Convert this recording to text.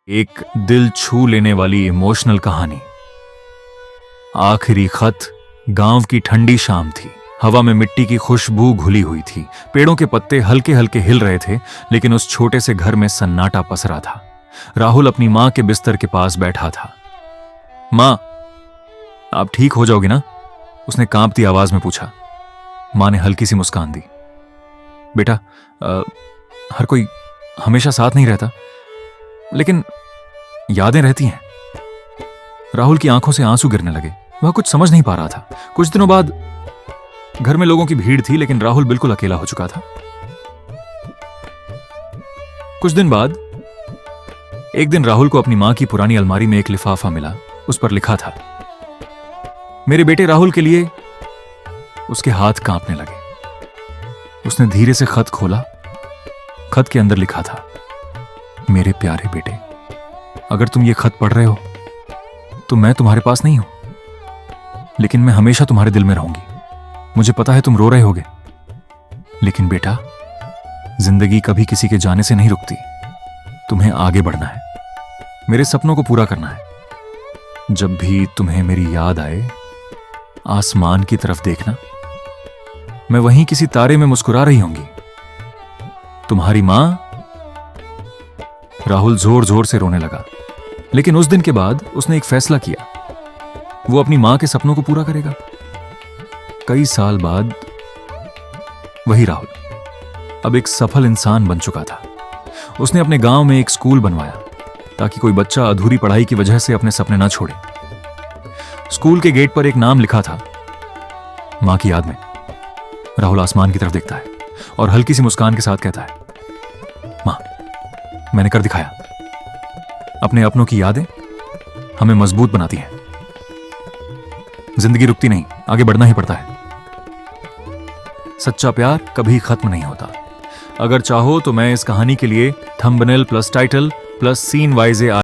एक दिल छू लेने वाली इमोशनल कहानी। आखिरी खत। गांव की ठंडी शाम थी। हवा में मिट्टी की खुशबू घुली हुई थी। पेड़ों के पत्ते हल्के हल्के हिल रहे थे, लेकिन उस छोटे से घर में सन्नाटा पसरा था। राहुल अपनी मां के बिस्तर के पास बैठा था। मां, आप ठीक हो जाओगी ना? उसने कांपती आवाज में पूछा। मां ने हल्की सी मुस्कान दी। बेटा, हर कोई हमेशा साथ नहीं रहता, लेकिन यादें रहती हैं। राहुल की आंखों से आंसू गिरने लगे। वह कुछ समझ नहीं पा रहा था। कुछ दिनों बाद घर में लोगों की भीड़ थी, लेकिन राहुल बिल्कुल अकेला हो चुका था। कुछ दिन बाद एक दिन राहुल को अपनी मां की पुरानी अलमारी में एक लिफाफा मिला। उस पर लिखा था, मेरे बेटे राहुल के लिए। उसके हाथ कांपने लगे। उसने धीरे से खत खोला। खत के अंदर लिखा था, मेरे प्यारे बेटे, अगर तुम ये खत पढ़ रहे हो तो मैं तुम्हारे पास नहीं हूं, लेकिन मैं हमेशा तुम्हारे दिल में रहूंगी। मुझे पता है तुम रो रहे होगे, लेकिन बेटा, जिंदगी कभी किसी के जाने से नहीं रुकती। तुम्हें आगे बढ़ना है, मेरे सपनों को पूरा करना है। जब भी तुम्हें मेरी याद आए, आसमान की तरफ देखना। मैं वहीं किसी तारे में मुस्कुरा रही होंगी। तुम्हारी मां। राहुल जोर जोर से रोने लगा, लेकिन उस दिन के बाद उसने एक फैसला किया। वो अपनी मां के सपनों को पूरा करेगा। कई साल बाद वही राहुल अब एक सफल इंसान बन चुका था। उसने अपने गांव में एक स्कूल बनवाया, ताकि कोई बच्चा अधूरी पढ़ाई की वजह से अपने सपने ना छोड़े। स्कूल के गेट पर एक नाम लिखा था, मां की याद में। राहुल आसमान की तरफ देखता है और हल्की सी मुस्कान के साथ कहता है, मां, मैंने कर दिखाया। अपने अपनों की यादें हमें मजबूत बनाती हैं। जिंदगी रुकती नहीं, आगे बढ़ना ही पड़ता है। सच्चा प्यार कभी खत्म नहीं होता। अगर चाहो तो मैं इस कहानी के लिए thumbnail plus title plus scene wise